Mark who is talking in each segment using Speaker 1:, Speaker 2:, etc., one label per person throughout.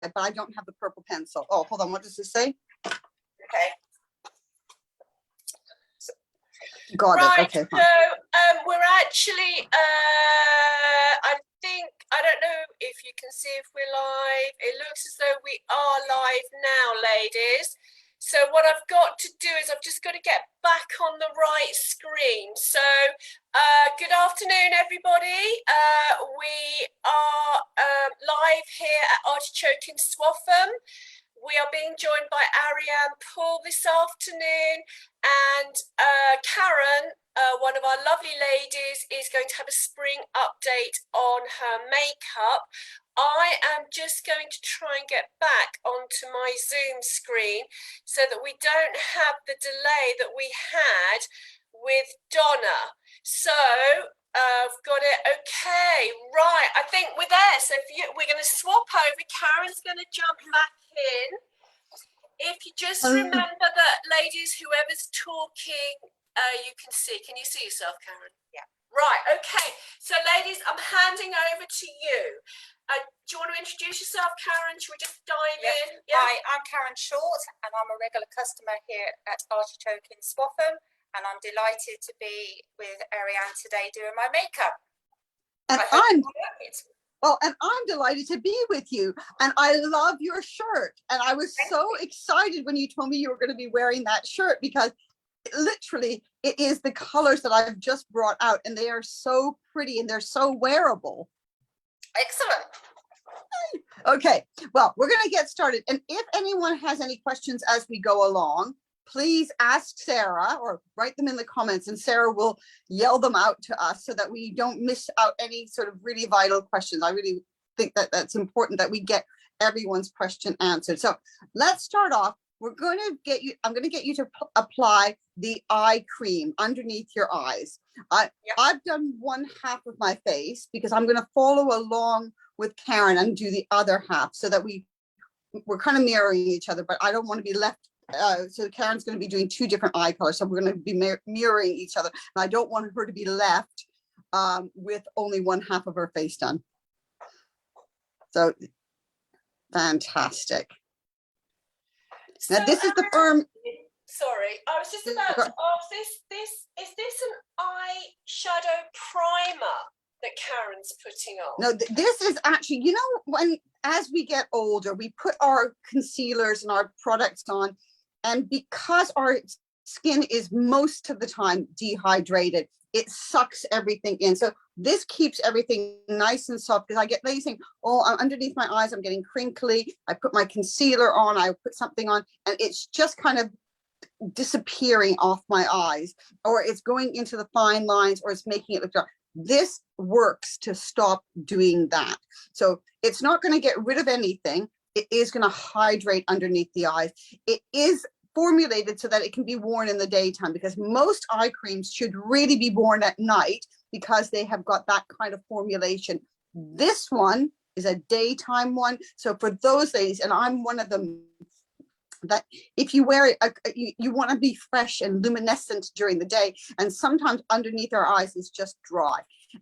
Speaker 1: but I don't have the purple pencil. Oh, hold on. What does this say?
Speaker 2: Okay.
Speaker 1: Got
Speaker 2: right,
Speaker 1: it. Okay, fine.
Speaker 2: So we're actually, I don't know if you can see if we're live. It looks as though we are live now, ladies. So what I've got to do is I've just got to get back on the right screen. So good afternoon, everybody. We are live here at Artichoke in Swaffham. We are being joined by Ariane Paul this afternoon, and Karen, one of our lovely ladies, is going to have a spring update on her makeup. I am just going to try and get back onto my Zoom screen so that we don't have the delay that we had with Donna. So I've got it. Okay, right. I think we're there. So we're going to swap over. Karen's going to jump back in. If you just remember that, ladies, whoever's talking, you can see. Can you see yourself, Karen?
Speaker 3: Yeah.
Speaker 2: Right. Okay. So, ladies, I'm handing over to you. Do you want to introduce yourself, Karen? Should we just dive in?
Speaker 3: Yeah. Hi, I'm Karen Short, and I'm a regular customer here at Artichoke in Swaffham, and I'm delighted to be with Ariane today doing my makeup.
Speaker 1: And I'm delighted to be with you. And I love your shirt. And I was so excited when you told me you were going to be wearing that shirt, because literally it is the colors that I've just brought out, and they are so pretty and they're so wearable.
Speaker 3: Excellent.
Speaker 1: Okay, well, we're going to get started. And if anyone has any questions as we go along, please ask Sarah or write them in the comments, and Sarah will yell them out to us so that we don't miss out any sort of really vital questions. I really think that that's important that we get everyone's question answered. So let's start off. We're going to get you, I'm going to get you to apply the eye cream underneath your eyes. I've done one half of my face because I'm going to follow along with Karen and do the other half so that we're kind of mirroring each other, but I don't want to be left. So Karen's going to be doing two different eye colors. So we're going to be mirroring each other. And I don't want her to be left with only one half of her face done. So fantastic.
Speaker 2: So,
Speaker 1: now this is the firm.
Speaker 2: Sorry, I was just about to ask is this an eyeshadow primer that Karen's putting on?
Speaker 1: No, this is actually, you know, as we get older, we put our concealers and our products on, and because our skin is most of the time dehydrated, it sucks everything in. So this keeps everything nice and soft, because I get ladies saying, oh, underneath my eyes, I'm getting crinkly. I put my concealer on, I put something on, and it's just kind of disappearing off my eyes, or it's going into the fine lines, or it's making it look dark. This works to stop doing that. So it's not going to get rid of anything. It is going to hydrate underneath the eyes. It is formulated so that it can be worn in the daytime, because most eye creams should really be worn at night because they have got that kind of formulation. This one is a daytime one. So for those ladies, and I'm one of them, that if you wear it, you want to be fresh and luminescent during the day, and sometimes underneath our eyes is just dry.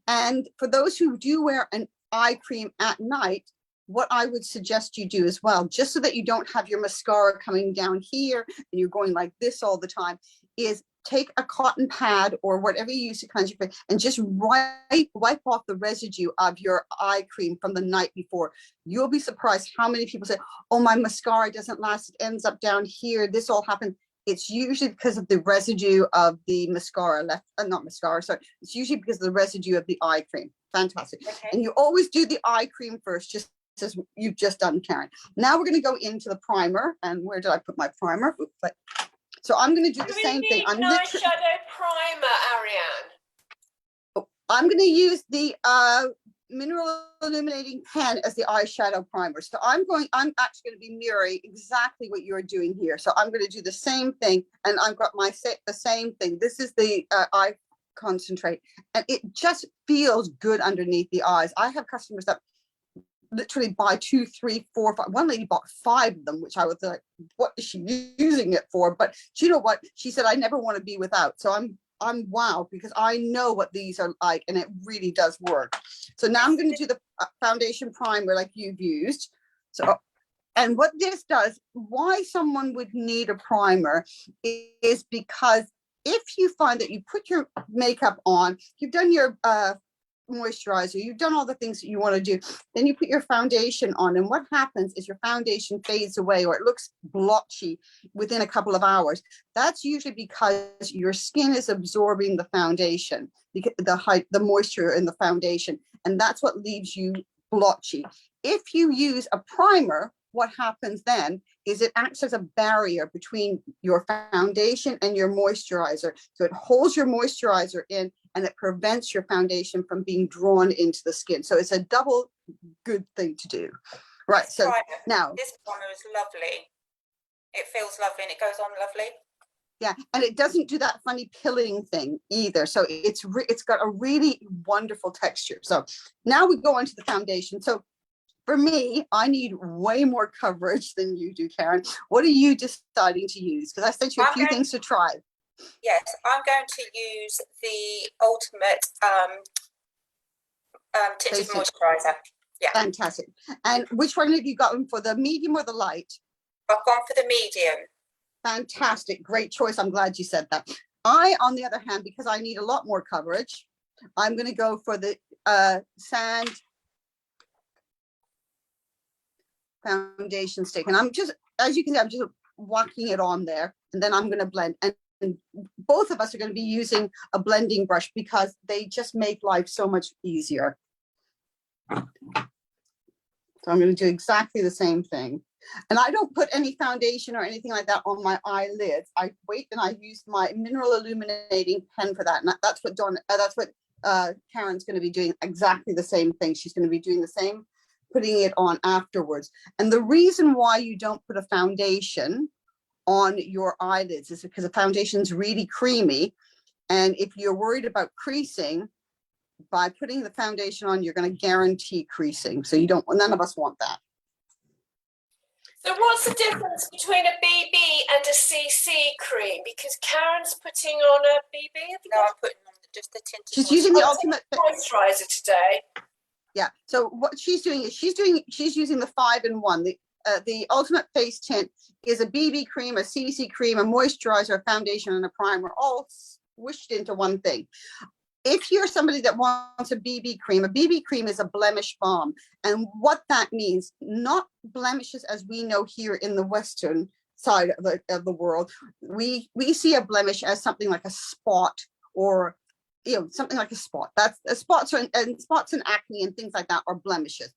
Speaker 1: And for those who do wear an eye cream at night, what I would suggest you do as well, just so that you don't have your mascara coming down here and you're going like this all the time, is take a cotton pad or whatever you use to cleanse your face and just wipe off the residue of your eye cream from the night before. You'll be surprised how many people say, oh, my mascara doesn't last, it ends up down here, this all happened. It's usually because of the residue of the mascara left, not mascara, sorry. It's usually because of the residue of the eye cream. Fantastic. Okay. And you always do the eye cream first, just as you've just done, Karen. Now we're going to go into the primer. And where did I put my primer? Oops, so I'm going to do the same thing. I'm
Speaker 2: eyeshadow primer, Ariane.
Speaker 1: I'm going to use the mineral illuminating pen as the eyeshadow primer. So I'm actually going to be mirroring exactly what you're doing here. So I'm going to do the same thing, and I've got the same thing. This is the eye concentrate, and it just feels good underneath the eyes. I have customers that literally buy 2, 3, 4, 5. One lady bought 5 of them, which I was like, what is she using it for? But you know what? She said, I never want to be without. So I'm wow, because I know what these are like, and it really does work. So now I'm going to do the foundation primer like you've used. So And what this does, why someone would need a primer is because if you find that you put your makeup on, you've done your moisturizer, you've done all the things that you want to do, then you put your foundation on, and what happens is your foundation fades away or it looks blotchy within a couple of hours. That's usually because your skin is absorbing the foundation, the moisture in the foundation, and that's what leaves you blotchy. If you use a primer, what happens then is it acts as a barrier between your foundation and your moisturizer. So it holds your moisturizer in and it prevents your foundation from being drawn into the skin. So it's a double good thing to do. Right, so now.
Speaker 3: This primer is lovely. It feels lovely and it goes on lovely.
Speaker 1: Yeah, and it doesn't do that funny pilling thing either. So it's got a really wonderful texture. So now we go into the foundation. So for me, I need way more coverage than you do, Karen. What are you deciding to use? Because I sent you a few things to try.
Speaker 3: Yes, I'm going to use the Ultimate Tinted Moisturiser. Yeah.
Speaker 1: Fantastic. And which one have you gotten, for the medium or the light?
Speaker 3: I've gone for the medium.
Speaker 1: Fantastic. Great choice. I'm glad you said that. I, on the other hand, because I need a lot more coverage, I'm going to go for the Sand Foundation Stick. And I'm just, as you can see, I'm just walking it on there, and then I'm going to blend. And both of us are going to be using a blending brush because they just make life so much easier. So I'm going to do exactly the same thing. And I don't put any foundation or anything like that on my eyelids. I wait and I use my mineral illuminating pen for that. And that's what Karen's going to be doing, exactly the same thing. She's going to be doing the same, putting it on afterwards. And the reason why you don't put a foundation on your eyelids is because the foundation is really creamy. And if you're worried about creasing, by putting the foundation on, you're going to guarantee creasing. So you don't, none of us want that.
Speaker 2: So what's the difference between a BB and a CC cream? Because Karen's putting on a BB.
Speaker 3: No, I'm putting on just the tinted.
Speaker 1: She's using the Ultimate
Speaker 2: moisturizer today.
Speaker 1: Yeah. So what she's doing is she's using the 5-in-1. The Ultimate Face Tint is a BB cream, a CC cream, a moisturizer, a foundation, and a primer, all squished into one thing. If you're somebody that wants a BB cream is a blemish balm. And what that means, not blemishes as we know here in the Western side of the world. We see a blemish as something like a spot, or something like a spot. That's spots and acne and things like that are blemishes.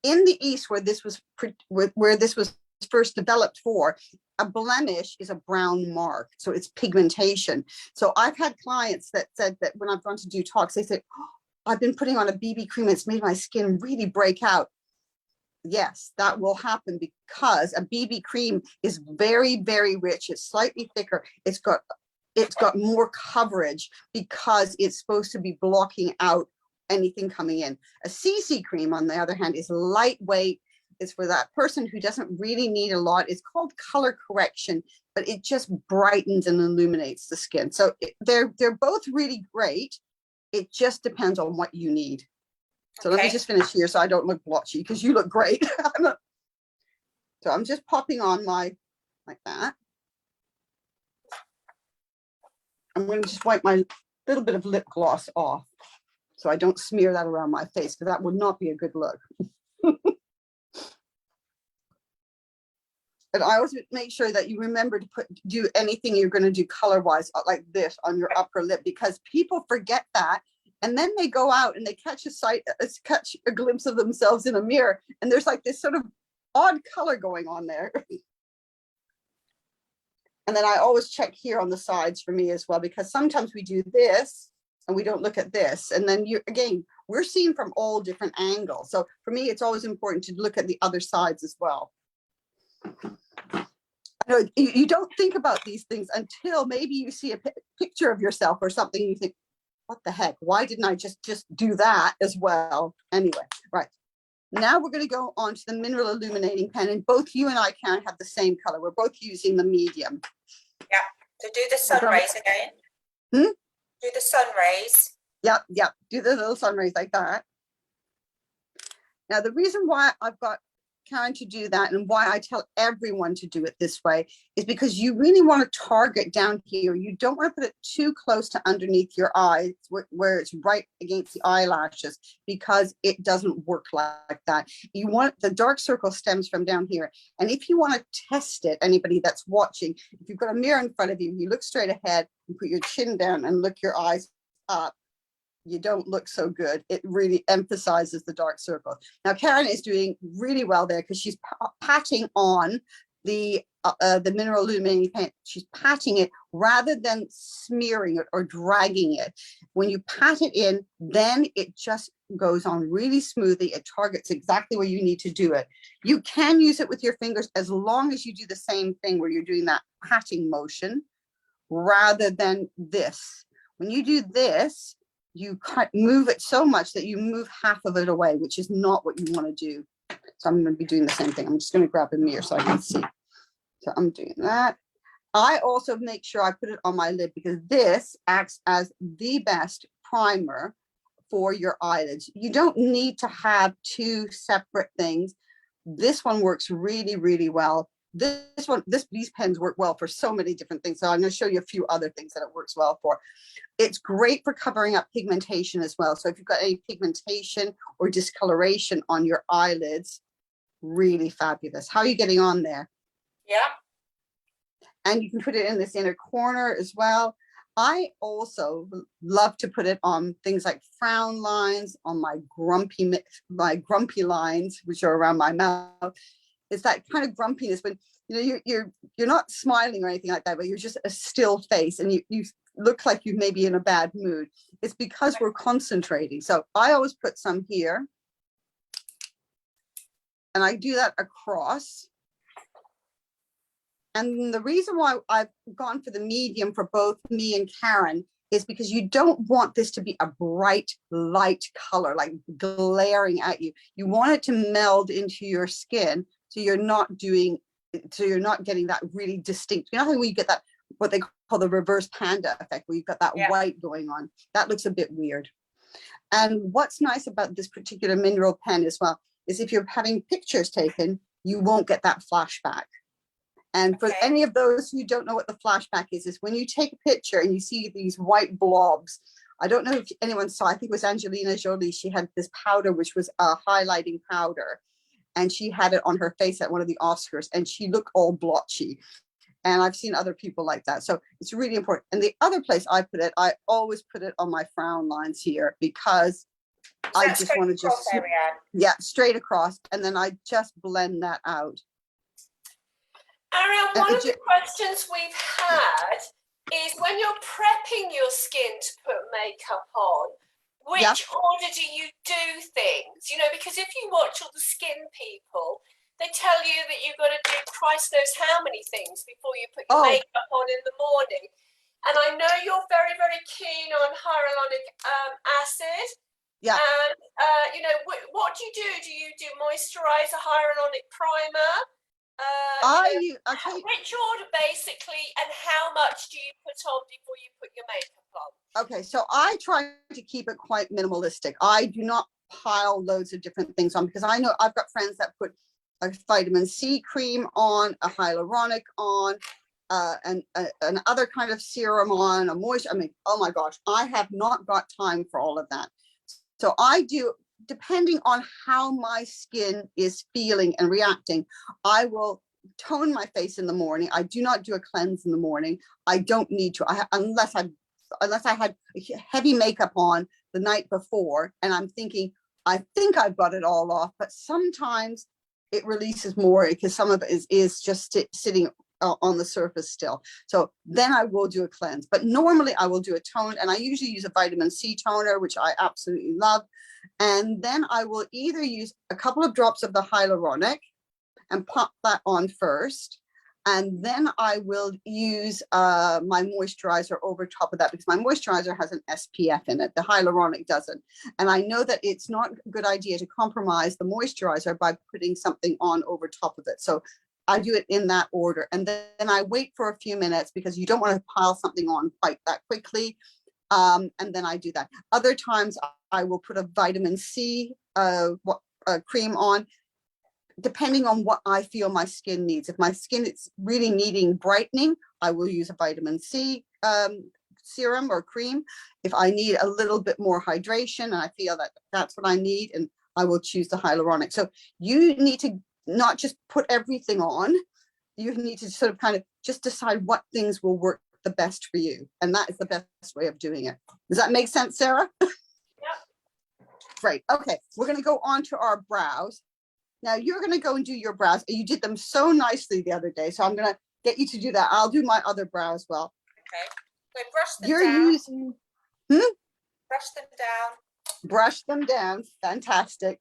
Speaker 1: In the East, where this was first developed for, a blemish is a brown mark, so it's pigmentation. So I've had clients that said that when I've gone to do talks, they say, oh, I've been putting on a BB cream, it's made my skin really break out. Yes, that will happen because a BB cream is very, very rich. It's slightly thicker. It's got more coverage because it's supposed to be blocking out anything coming in. A CC cream, on the other hand, is lightweight. It's for that person who doesn't really need a lot. It's called color correction, but it just brightens and illuminates the skin. So they're both really great. It just depends on what you need. So let me just finish here so I don't look blotchy, because you look great. So I'm just popping on like that. I'm going to just wipe my little bit of lip gloss off so I don't smear that around my face, because that would not be a good look. And I always make sure that you remember to do anything you're going to do color-wise like this on your upper lip, because people forget that. And then they go out and they catch a glimpse of themselves in a mirror, and there's like this sort of odd color going on there. And then I always check here on the sides for me as well, because sometimes we do this and we don't look at this. And then we're seen from all different angles. So for me, it's always important to look at the other sides as well. You don't think about these things until maybe you see a picture of yourself or something, and you think, what the heck? Why didn't I just do that as well? Anyway, right. Now we're going to go on to the mineral illuminating pen, and both you and I, Karen, have the same color. We're both using the medium.
Speaker 3: Yeah. So do the sun rays again. Do the sun rays.
Speaker 1: Yep. Do the little sun rays like that. Now the reason why I've got Karen, to do that, and why I tell everyone to do it this way, is because you really want to target down here. You don't want to put it too close to underneath your eyes where it's right against the eyelashes, because it doesn't work like that. You want the dark circle stems from down here. And if you want to test it, anybody that's watching, if you've got a mirror in front of you, you look straight ahead and put your chin down and look your eyes up. You don't look so good. It really emphasizes the dark circle. Now, Karen is doing really well there because she's patting on the mineral illuminating paint. She's patting it rather than smearing it or dragging it. When you pat it in, then it just goes on really smoothly. It targets exactly where you need to do it. You can use it with your fingers as long as you do the same thing where you're doing that patting motion rather than this. When you do this, you can't move it so much that you move half of it away, which is not what you want to do. So I'm going to be doing the same thing. I'm just going to grab a mirror so I can see. So I'm doing that. I also make sure I put it on my lid because this acts as the best primer for your eyelids. You don't need to have two separate things. This one works really, really well. These pens work well for so many different things. So I'm going to show you a few other things that it works well for. It's great for covering up pigmentation as well. So if you've got any pigmentation or discoloration on your eyelids, really fabulous. How are you getting on there?
Speaker 2: Yeah.
Speaker 1: And you can put it in this inner corner as well. I also love to put it on things like frown lines, on my grumpy lines, which are around my mouth. It's that kind of grumpiness when you're not smiling or anything like that, but you're just a still face and you look like you may be in a bad mood. It's because we're concentrating. So I always put some here, and I do that across. And the reason why I've gone for the medium for both me and Karen is because you don't want this to be a bright light color, like glaring at you. You want it to meld into your skin, so you're not getting that really distinct. You know how we get that, what they call the reverse panda effect, where you've got that white going on. That looks a bit weird. And what's nice about this particular mineral pen as well is if you're having pictures taken, you won't get that flashback. And for any of those who don't know what the flashback is when you take a picture and you see these white blobs. I don't know if anyone saw, I think it was Angelina Jolie. She had this powder, which was a highlighting powder. And she had it on her face at one of the Oscars and she looked all blotchy. And I've seen other people like that. So it's really important. And the other place I put it, I always put it on my frown lines here because I just want to straight across. And then I just blend that out.
Speaker 2: Ariane, one of the questions we've had is when you're prepping your skin to put makeup on, which order do you do things? Because if you watch all the skin people, they tell you that you've got to do Christ knows how many things before you put your makeup on in the morning. And I know you're very, very keen on hyaluronic acid. Yeah. And, what do you do? Do you do moisturizer, hyaluronic primer? Which order basically, and how much do you put on before you put your makeup on?
Speaker 1: Okay, so I try to keep it quite minimalistic. I do not pile loads of different things on because I know I've got friends that put a vitamin C cream on, a hyaluronic on, and another kind of serum on, a moisture. I mean, oh my gosh, I have not got time for all of that. So I do, depending on how my skin is feeling and reacting, I will tone my face in the morning. I do not do a cleanse in the morning. I don't need to, unless I had heavy makeup on the night before and I'm thinking, I think I've got it all off, but sometimes it releases more because some of it is just sitting on the surface still. So then I will do a cleanse, but normally I will do a tone, and I usually use a vitamin C toner, which I absolutely love. And then I will either use a couple of drops of the hyaluronic and pop that on first. And then I will use my moisturizer over top of that because my moisturizer has an SPF in it. The hyaluronic doesn't. And I know that it's not a good idea to compromise the moisturizer by putting something on over top of it. So I do it in that order. And then I wait for a few minutes because you don't want to pile something on quite that quickly. And then I do that. Other times I will put a vitamin C cream on. depending on what I feel my skin needs. If my skin is really needing brightening, I will use a vitamin C serum or cream. If I need a little bit more hydration and I feel that that's what I need, and I will choose the hyaluronic. So you need to not just put everything on, you need to sort of kind of just decide what things will work the best for you. And that is the best way of doing it. Does that make sense, Sarah?
Speaker 2: Yeah.
Speaker 1: Great. Okay, we're going to go on to our brows. Now you're going to go and do your brows. You did them so nicely the other day, so I'm going to get you to do that. I'll do my other brow as well.
Speaker 3: Okay. So brush them
Speaker 1: You're
Speaker 3: down.
Speaker 1: using,
Speaker 3: Brush them down.
Speaker 1: brush them down. Fantastic.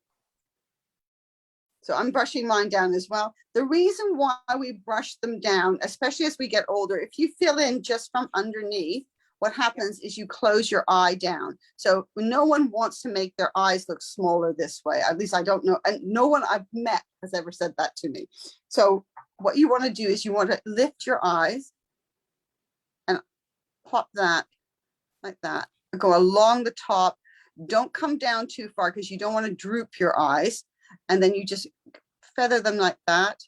Speaker 1: So I'm brushing mine down as well. The reason why we brush them down, especially as we get older, if you fill in just from underneath, what happens is you close your eye down. So no one wants to make their eyes look smaller this way. At least I don't know. And no one I've met has ever said that to me. So what you want to do is you want to lift your eyes and pop that like that. Go along the top. Don't come down too far because you don't want to droop your eyes. And then you just feather them like that.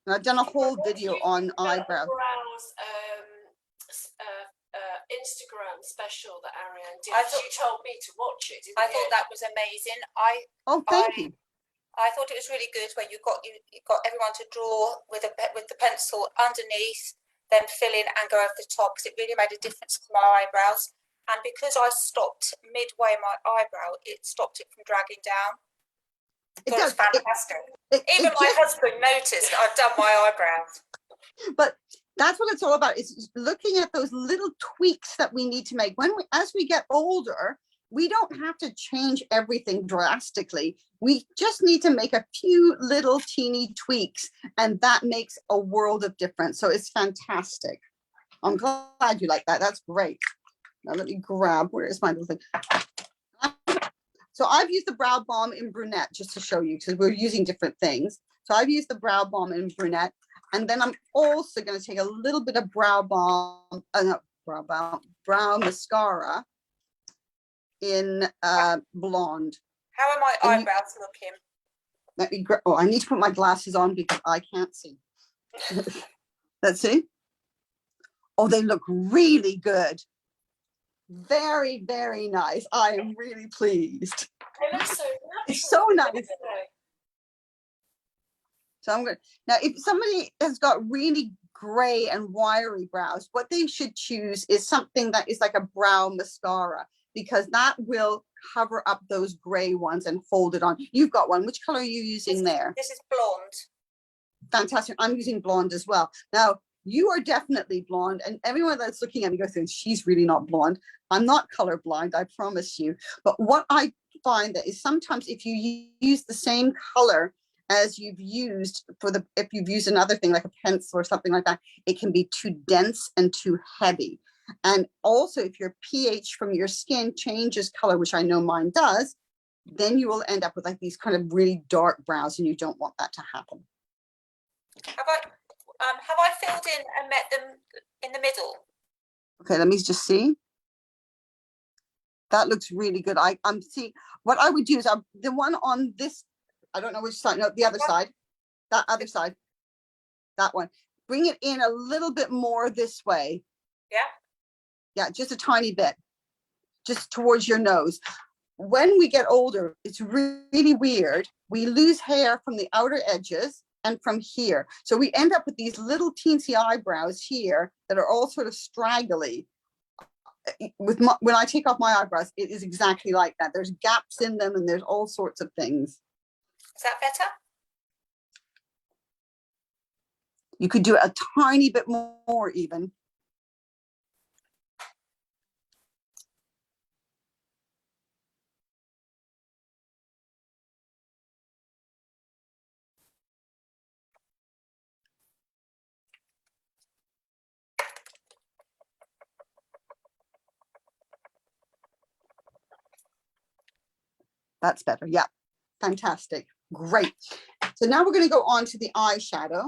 Speaker 1: And I've done a whole video on eyebrows.
Speaker 2: Instagram special that Ariane did.
Speaker 3: She
Speaker 2: told me to watch it.
Speaker 3: I thought that was amazing.
Speaker 1: Thank you.
Speaker 3: I thought it was really good when you got everyone to draw with the pencil underneath, then fill in and go over the top, because it really made a difference to my eyebrows. And because I stopped midway my eyebrow, it stopped it from dragging down. It was fantastic. Even my husband noticed that I've done my eyebrows.
Speaker 1: But that's what it's all about, is looking at those little tweaks that we need to make. As we get older, we don't have to change everything drastically. We just need to make a few little teeny tweaks, and that makes a world of difference. So it's fantastic. I'm glad you like that. That's great. Now let me grab, where is my little thing? So I've used the Brow Balm in brunette just to show you, because we're using different things. So I've used the Brow Balm in brunette, and then I'm also going to take a little bit of brow mascara in blonde.
Speaker 3: How are my eyebrows looking?
Speaker 1: Let me I need to put my glasses on because I can't see. Let's see. Oh, they look really good. Very, very nice. I am really pleased.
Speaker 2: They look so natural.
Speaker 1: It's so nice. So I'm going to, now if somebody has got really gray and wiry brows, what they should choose is something that is like a brow mascara, because that will cover up those gray ones and hold it on. You've got one. Which color are you using there?
Speaker 3: This is blonde.
Speaker 1: Fantastic. I'm using blonde as well. Now, you are definitely blonde, and everyone that's looking at me goes, she's really not blonde. I'm not colorblind, I promise you. But what I find that is sometimes if you use the same color as you've used if you've used another thing like a pencil or something like that, it can be too dense and too heavy. And also if your pH from your skin changes color, which I know mine does, then you will end up with like these kind of really dark brows, and you don't want that to happen.
Speaker 3: Have I filled in and met them in the middle?
Speaker 1: Okay, let me just see. That looks really good. I'm seeing, what I would do is the one on this, I don't know which side, no, the other side, that other side, that one. Bring it in a little bit more this way.
Speaker 3: Yeah.
Speaker 1: Yeah, just a tiny bit, just towards your nose. When we get older, it's really weird. We lose hair from the outer edges and from here. So we end up with these little teensy eyebrows here that are all sort of straggly. When I take off my eyebrows, it is exactly like that. There's gaps in them and there's all sorts of things.
Speaker 3: Is that better?
Speaker 1: You could do a tiny bit more even. That's better. Yeah, fantastic. Great. So now we're going to go on to the eyeshadow,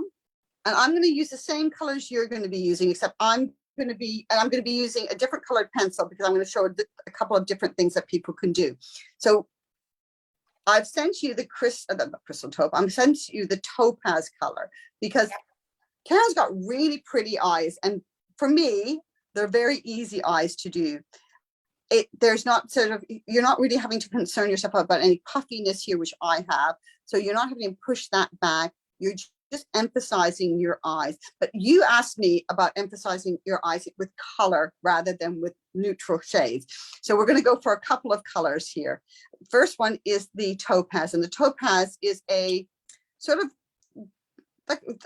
Speaker 1: and I'm going to use the same colors you're going to be using, except I'm going to be using a different colored pencil, because I'm going to show a couple of different things that people can do. So I've sent you the crystal taupe. I'm sent you the topaz color because Karen's got really pretty eyes, and for me, they're very easy eyes to do. There's not sort of, you're not really having to concern yourself about any puffiness here, which I have. So you're not having to push that back. You're just emphasizing your eyes. But you asked me about emphasizing your eyes with color rather than with neutral shades. So we're going to go for a couple of colors here. First one is the topaz, and the topaz is a sort of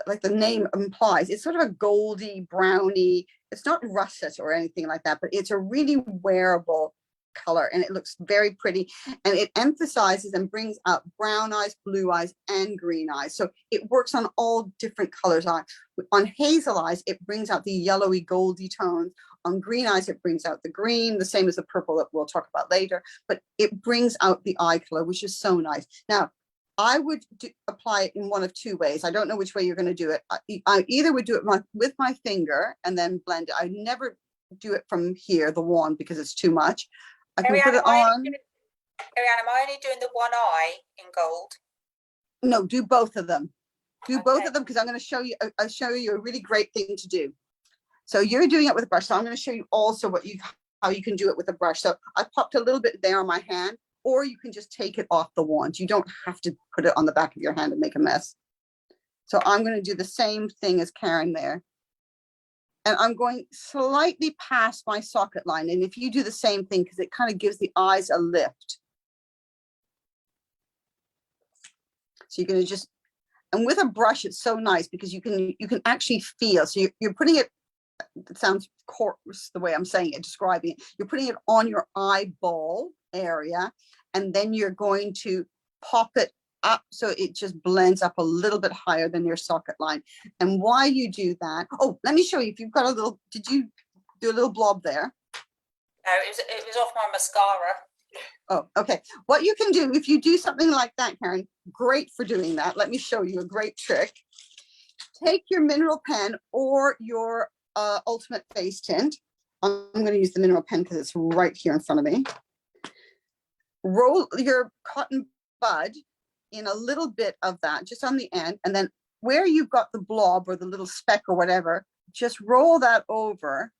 Speaker 1: like the name implies, it's sort of a goldy browny. It's not russet or anything like that, but it's a really wearable color, and it looks very pretty, and it emphasizes and brings out brown eyes, blue eyes, and green eyes. So it works on all different colors. On hazel eyes, it brings out the yellowy goldy tones. On green eyes, it brings out the green, the same as the purple that we'll talk about later, but it brings out the eye color, which is so nice. Now, I would apply it in one of two ways. I don't know which way you're going to do it. I either would do it with my finger and then blend it. I never do it from here, the wand, because it's too much. I can put it on.
Speaker 3: Ariane, am I only doing the one eye in gold?
Speaker 1: No, do both of them. Do both of them, because I'm going to show you. I'll show you a really great thing to do. So you're doing it with a brush. So I'm going to show you also how you can do it with a brush. So I popped a little bit there on my hand, or you can just take it off the wand. You don't have to put it on the back of your hand and make a mess. So I'm going to do the same thing as Karen there. And I'm going slightly past my socket line. And if you do the same thing, because it kind of gives the eyes a lift. So you're going to just, and with a brush, it's so nice because you can actually feel. So you're putting it, it sounds coarse the way I'm saying it, describing it. You're putting it on your eyeball area, and then you're going to pop it up so it just blends up a little bit higher than your socket line. And why you do that, oh, let me show you. If you've got a little, did you do a little blob there?
Speaker 3: No, it was off my mascara.
Speaker 1: Oh, okay. What you can do if you do something like that, Karen, great for doing that. Let me show you a great trick. Take your mineral pen or your ultimate face tint. I'm going to use the mineral pen because it's right here in front of me. Roll your cotton bud in a little bit of that, just on the end, and then where you've got the blob or the little speck or whatever, just roll that over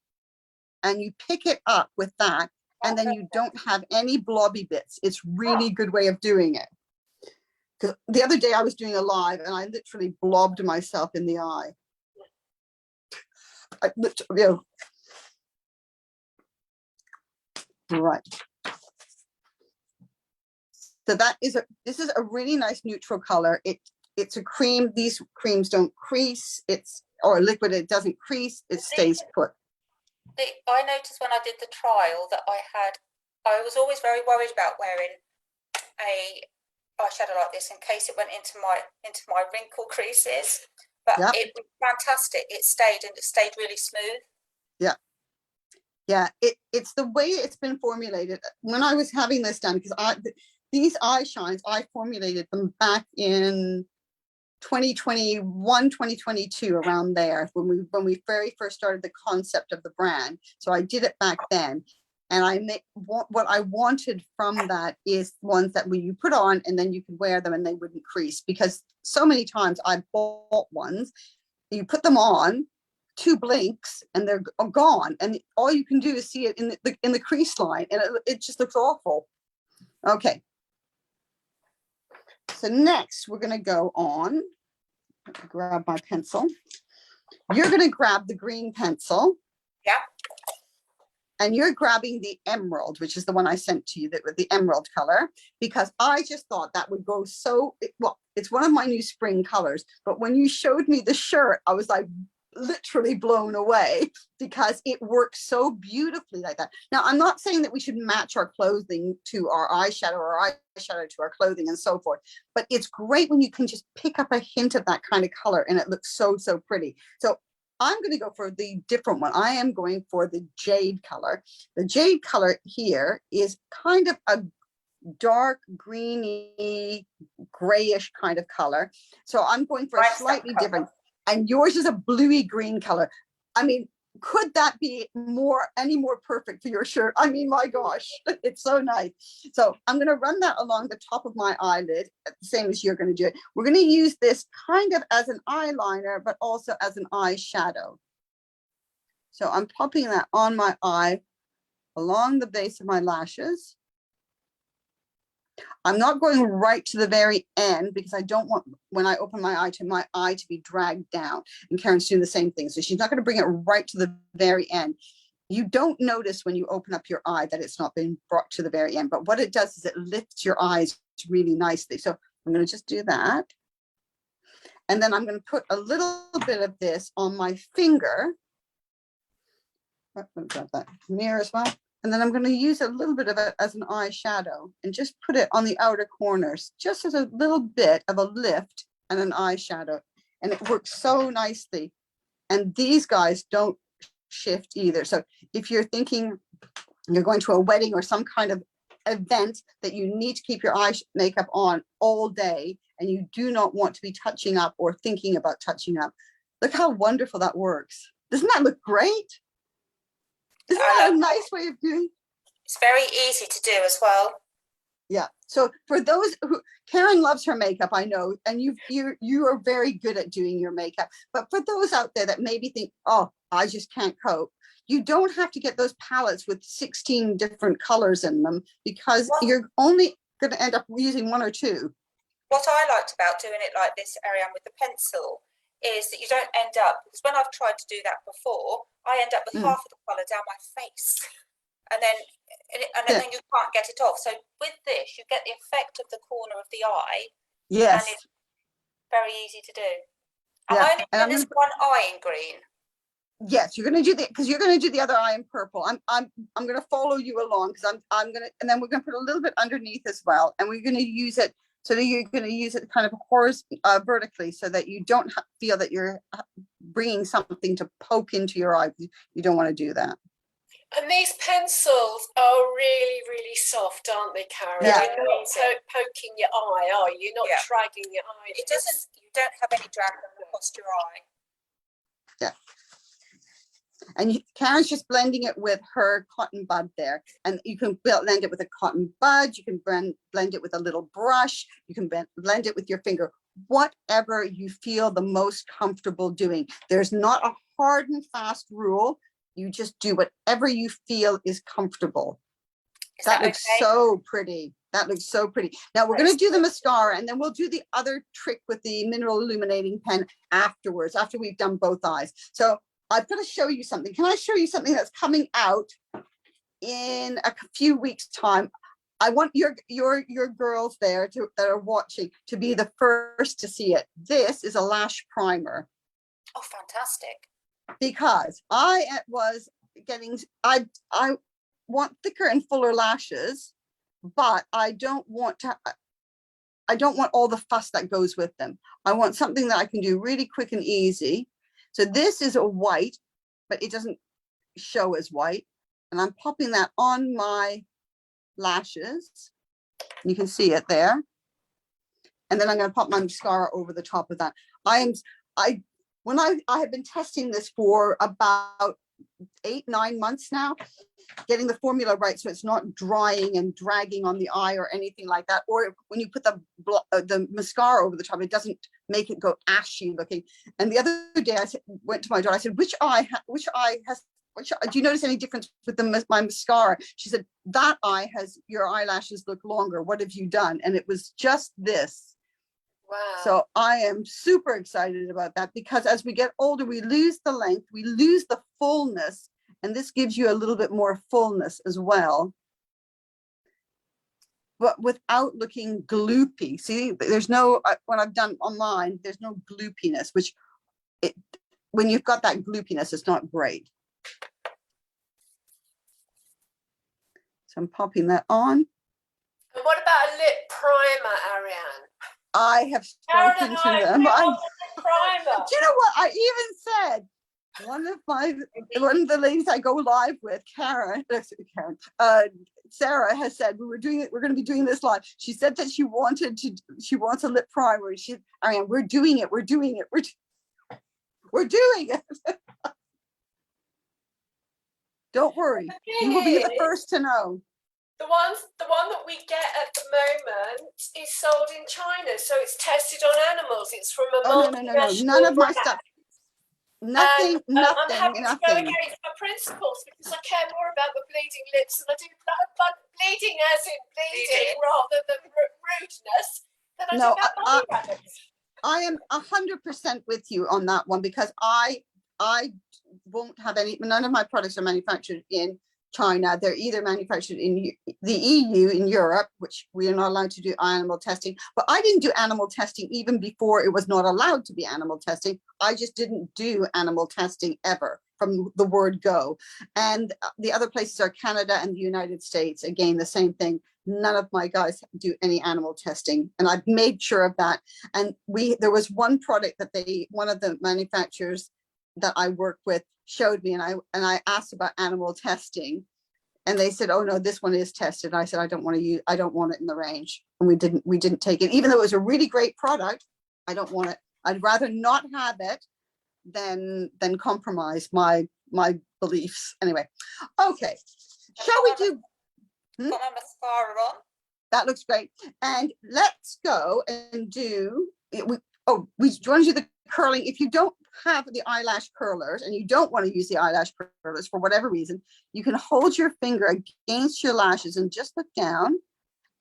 Speaker 1: and you pick it up with that, and then you don't have any blobby bits. It's really good way of doing it. Because the other day I was doing a live and I literally blobbed myself in the eye. I literally, you know. Right. So this is a really nice neutral color. It's a cream. These creams don't crease. Or liquid, it doesn't crease. It stays put.
Speaker 3: I noticed when I did the trial that I was always very worried about wearing a eyeshadow like this in case it went into my wrinkle creases. But it was fantastic. It stayed really smooth. Yeah.
Speaker 1: Yeah, it's the way it's been formulated. When I was having this done, because these eye shines, I formulated them back in 2021, 2022, around there, when we very first started the concept of the brand. So I did it back then. And what I wanted from that is ones that when you put on and then you could wear them and they wouldn't crease, because so many times I bought ones, you put them on, 2 blinks and they're gone, and all you can do is see it in the crease line, and it just looks awful. Okay, so next we're going to go on, grab my pencil. You're going to grab the green pencil.
Speaker 3: Yeah.
Speaker 1: And you're grabbing the emerald, which is the one I sent to you, with the emerald color, because I just thought that would go so well. It's one of my new spring colors, but when you showed me the shirt, I was like literally blown away because it works so beautifully like that. Now, I'm not saying that we should match our clothing to our eyeshadow or eyeshadow to our clothing and so forth, but it's great when you can just pick up a hint of that kind of color and it looks so, so pretty. So I'm going to go for the different one. I am going for the jade color. The jade color here is kind of a dark greeny, grayish kind of color. So I'm going for a slightly different. And yours is a bluey green color. I mean, could that be any more perfect for your shirt? I mean, my gosh, it's so nice. So I'm going to run that along the top of my eyelid, the same as you're going to do it. We're going to use this kind of as an eyeliner, but also as an eyeshadow. So I'm popping that on my eye along the base of my lashes. I'm not going right to the very end because I don't want, when I open my eye to be dragged down. And Karen's doing the same thing. So she's not going to bring it right to the very end. You don't notice when you open up your eye that it's not been brought to the very end. But what it does is it lifts your eyes really nicely. So I'm going to just do that. And then I'm going to put a little bit of this on my finger. I've got that mirror as well. And then I'm going to use a little bit of it as an eyeshadow and just put it on the outer corners, just as a little bit of a lift and an eyeshadow. And it works so nicely. And these guys don't shift either. So if you're thinking you're going to a wedding or some kind of event that you need to keep your eye makeup on all day, and you do not want to be touching up or thinking about touching up, look how wonderful that works. Doesn't that look great? Isn't that a nice way of doing?
Speaker 3: It's very easy to do as well.
Speaker 1: Yeah. So for those who, Karen loves her makeup, I know, and you are very good at doing your makeup. But for those out there that maybe think, oh, I just can't cope, you don't have to get those palettes with 16 different colors in them, because you're only going to end up using one or two.
Speaker 3: What I liked about doing it like this, Ariane, with the pencil, is that you don't end up, because when I've tried to do that before, I end up with half of the colour down my face, and then you can't get it off. So with this, you get the effect of the corner of the eye.
Speaker 1: Yes.
Speaker 3: And it's very easy to do. Am
Speaker 1: Yeah.
Speaker 3: I only doing this one eye in green?
Speaker 1: Yes, you're going to do the, because you're going to do the other eye in purple. I'm going to follow you along, because I'm going to, and then we're going to put a little bit underneath as well, and we're going to use it. So that you're going to use it kind of vertically, so that you don't feel that you're bringing something to poke into your eye. You don't want to do that.
Speaker 2: And these pencils are really, really soft, aren't they, Karen?
Speaker 1: Yeah.
Speaker 2: You're not poking your eye, are you? You're not dragging your eye.
Speaker 3: It doesn't, you don't have any drag across your eye.
Speaker 1: Yeah. And Karen's just blending it with her cotton bud there. And you can blend it with a cotton bud. You can blend it with a little brush. You can blend it with your finger. Whatever you feel the most comfortable doing. There's not a hard and fast rule. You just do whatever you feel is comfortable. That looks so pretty. That looks so pretty. Now we're going to do the mascara, and then we'll do the other trick with the mineral illuminating pen afterwards, after we've done both eyes. So I've got to show you something. Can I show you something that's coming out in a few weeks' time? I want your girls there that are watching to be the first to see it. This is a lash primer.
Speaker 3: Oh, fantastic. Because
Speaker 1: I was getting, I want thicker and fuller lashes, but I don't want all the fuss that goes with them. I want something that I can do really quick and easy. So this is a white, but it doesn't show as white. And I'm popping that on my lashes. You can see it there. And then I'm going to pop my mascara over the top of that. I have been testing this for about 8-9 months now, getting the formula right so it's not drying and dragging on the eye or anything like that. Or when you put the mascara over the top, it doesn't make it go ashy looking. And the other day I went to my daughter, I said, which eye do you notice any difference with my mascara? She said, that eye has, your eyelashes look longer. What have you done? And it was just this.
Speaker 2: Wow.
Speaker 1: So I am super excited about that, because as we get older, we lose the length, we lose the fullness, and this gives you a little bit more fullness as well, but without looking gloopy. See, there's no, when I've done online, there's no gloopiness, which when you've got that gloopiness, it's not great. So I'm popping that on.
Speaker 2: And what about a lip primer, Ariane?
Speaker 1: I have spoken to them. Do you know what I even said? One of the ladies I go live with, Sarah has said we're going to be doing this live. She said that she wants a lip primer. Ariane, we're doing it. We're doing it. Don't worry.
Speaker 2: thing
Speaker 1: You will be the
Speaker 2: is,
Speaker 1: first to know.
Speaker 2: the one that we get at the moment is sold in China, so it's tested on animals. It's from a
Speaker 1: Oh, no.
Speaker 2: multinational
Speaker 1: None of my
Speaker 2: brand.
Speaker 1: stuff.
Speaker 2: And
Speaker 1: Nothing,
Speaker 2: I'm having to go
Speaker 1: nothing.
Speaker 2: against my principles because I care more about the bleeding lips than I do bleeding as in bleeding rather than rudeness than I do
Speaker 1: No,
Speaker 2: about body rabbits.
Speaker 1: I am 100% with you on that one, because I won't have any, none of my products are manufactured in China. They're either manufactured in the EU, in Europe, which we are not allowed to do animal testing. But I didn't do animal testing even before it was not allowed to be animal testing. I just didn't do animal testing ever from the word go. And the other places are Canada and the United States. Again, the same thing. None of my guys do any animal testing, and I've made sure of that. And there was one product that one of the manufacturers that I worked with showed me, and I asked about animal testing, and they said, oh no, this one is tested. And I said, I don't want it in the range. And we didn't take it, even though it was a really great product. I don't want it. I'd rather not have it than compromise my beliefs. Anyway, okay. Shall we do?
Speaker 3: Got my mascara on.
Speaker 1: That looks great. And let's go and do, do you want to do the curling? If you don't have the eyelash curlers and you don't want to use the eyelash curlers for whatever reason, you can hold your finger against your lashes and just look down,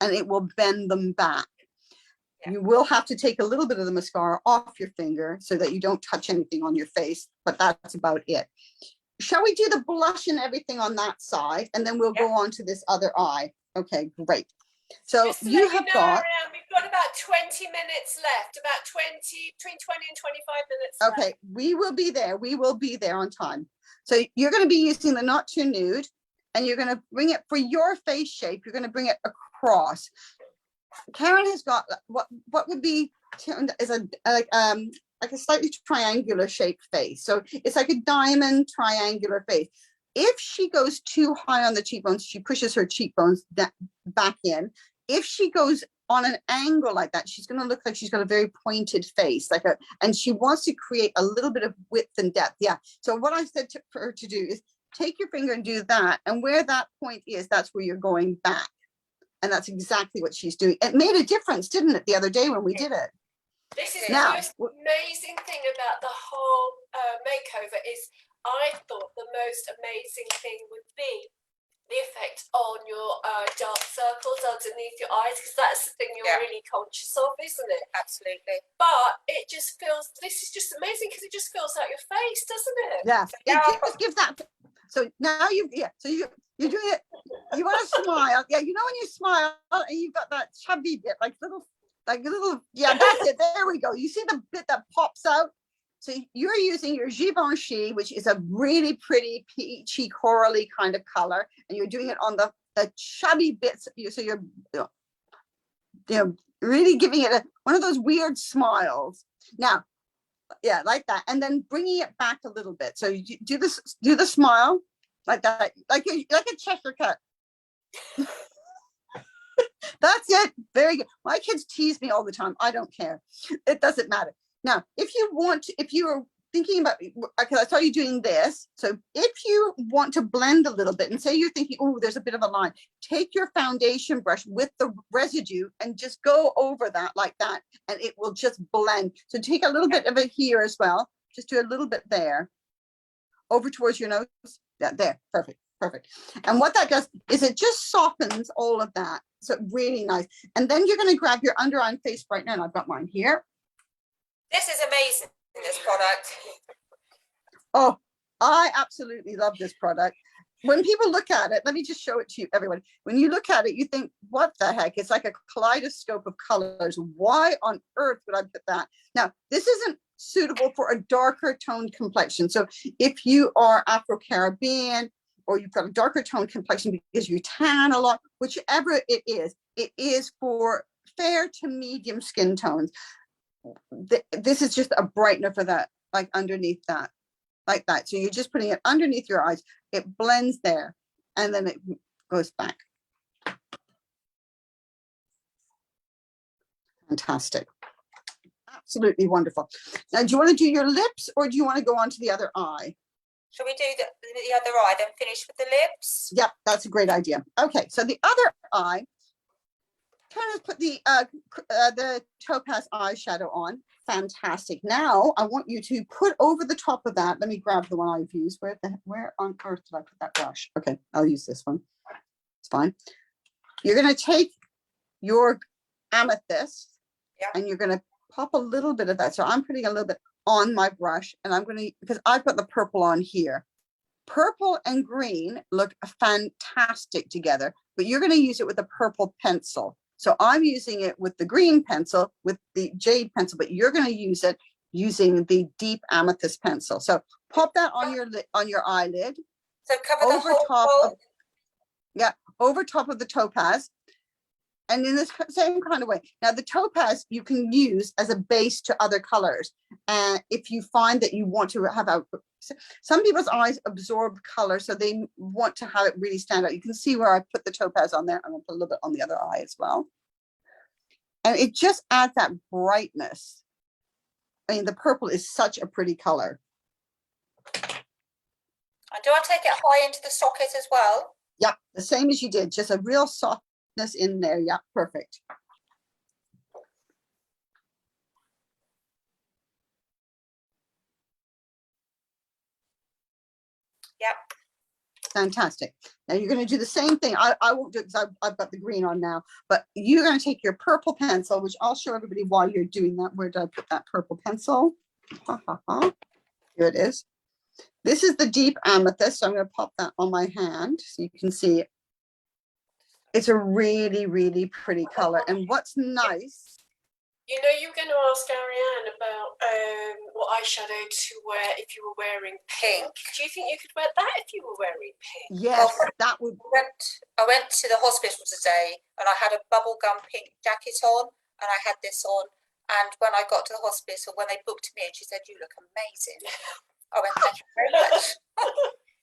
Speaker 1: and it will bend them back. Yeah. You will have to take a little bit of the mascara off your finger so that you don't touch anything on your face, but that's about it. Shall we do the blush and everything on that side, and then we'll go on to this other eye? Okay, great. So
Speaker 2: just to
Speaker 1: you
Speaker 2: let
Speaker 1: have
Speaker 2: you know,
Speaker 1: got,
Speaker 2: Ariane, we've got about 20 minutes left, between 20 and 25 minutes left.
Speaker 1: Okay, we will be there. We will be there on time. So you're going to be using the Not Too Nude, and you're going to bring it for your face shape. You're going to bring it across. Karen has got what would be is like a slightly triangular shaped face. So it's like a diamond triangular face. If she goes too high on the cheekbones, she pushes her cheekbones back in. If she goes on an angle like that, she's going to look like she's got a very pointed face, and she wants to create a little bit of width and depth. Yeah. So what I said for her to do is take your finger and do that. And where that point is, that's where you're going back. And that's exactly what she's doing. It made a difference, didn't it, the other day when we did it?
Speaker 2: This is the most amazing thing about the whole makeover is I thought the most amazing thing would be the effect on your dark circles underneath your eyes, because that's the thing you're really conscious of, isn't it?
Speaker 3: Absolutely.
Speaker 2: But it just feels, this is just amazing because it just fills out your face, doesn't it?
Speaker 1: Yeah, it just gives that. So now you're doing it. You want to smile. Yeah, you know when you smile and you've got that chubby bit, like little, yeah, that's it. There we go. You see the bit that pops out? So you're using your Givenchy, which is a really pretty peachy corally kind of color, and you're doing it on the chubby bits. So you're really giving it one of those weird smiles. Now, yeah, like that, and then bringing it back a little bit. So you do the smile like that, like a Cheshire cat. That's it. Very good. My kids tease me all the time. I don't care. It doesn't matter. Now, if you are thinking about, because I saw you doing this. So if you want to blend a little bit and say you're thinking, oh, there's a bit of a line, take your foundation brush with the residue and just go over that like that, and it will just blend. So take a little bit of it here as well. Just do a little bit there. Over towards your nose. Yeah, there. Perfect. Perfect. And what that does is it just softens all of that. So really nice. And then you're going to grab your under eye and face brightener, and I've got mine here.
Speaker 3: This is amazing, this product.
Speaker 1: Oh, I absolutely love this product. When people look at it, let me just show it to you, everyone. When you look at it, you think, what the heck? It's like a kaleidoscope of colors. Why on earth would I put that? Now, this isn't suitable for a darker toned complexion. So if you are Afro-Caribbean, or you've got a darker toned complexion because you tan a lot, whichever it is for fair to medium skin tones. This is just a brightener for that, like underneath that, like that. So you're just putting it underneath your eyes. It blends there, and then it goes back. Fantastic. Absolutely wonderful. Now, do you want to do your lips, or do you want to go on to the other eye?
Speaker 3: Shall we do the other eye, then finish with the lips?
Speaker 1: Yep, that's a great idea. Okay, so the other eye, trying to put the topaz eyeshadow on. Fantastic. Now I want you to put over the top of that. Let me grab the one I've used. Where on earth did I put that brush? Okay, I'll use this one. It's fine. You're going to take your amethyst, and you're going to pop a little bit of that. So I'm putting a little bit on my brush, and I'm going to, because I've got the purple on here. Purple and green look fantastic together, but you're going to use it with a purple pencil. So I'm using it with the green pencil, with the jade pencil, but you're going to use it using the deep amethyst pencil. So pop that on your eyelid.
Speaker 3: So cover
Speaker 1: over
Speaker 3: the
Speaker 1: top
Speaker 3: whole
Speaker 1: of, yeah, over top of the topaz. And in this same kind of way. Now the topaz you can use as a base to other colors. And if you find that you want to have some people's eyes absorb color, so they want to have it really stand out. You can see where I put the topaz on there. I'm gonna put a little bit on the other eye as well. And it just adds that brightness. I mean, the purple is such a pretty color.
Speaker 3: And do I take it high into the socket as well?
Speaker 1: Yeah, the same as you did, just a real softness in there. Yeah, perfect.
Speaker 3: Yep.
Speaker 1: Fantastic. Now you're going to do the same thing. I won't do it because I've got the green on now, but you're going to take your purple pencil, which I'll show everybody while you're doing that. Where did I put that purple pencil? Here it is. This is the deep amethyst. So I'm going to pop that on my hand so you can see it. It's a really, really pretty color. And what's nice,
Speaker 2: you know, you were going to ask Ariane about what eyeshadow to wear if you were wearing pink. Do you think you could wear that if you were wearing pink?
Speaker 1: yes, that would.
Speaker 3: I went to the hospital today and I had a bubblegum pink jacket on and I had this on. And when I got to the hospital, when they booked me in, she said, "You look amazing." I went, "Thank you very much."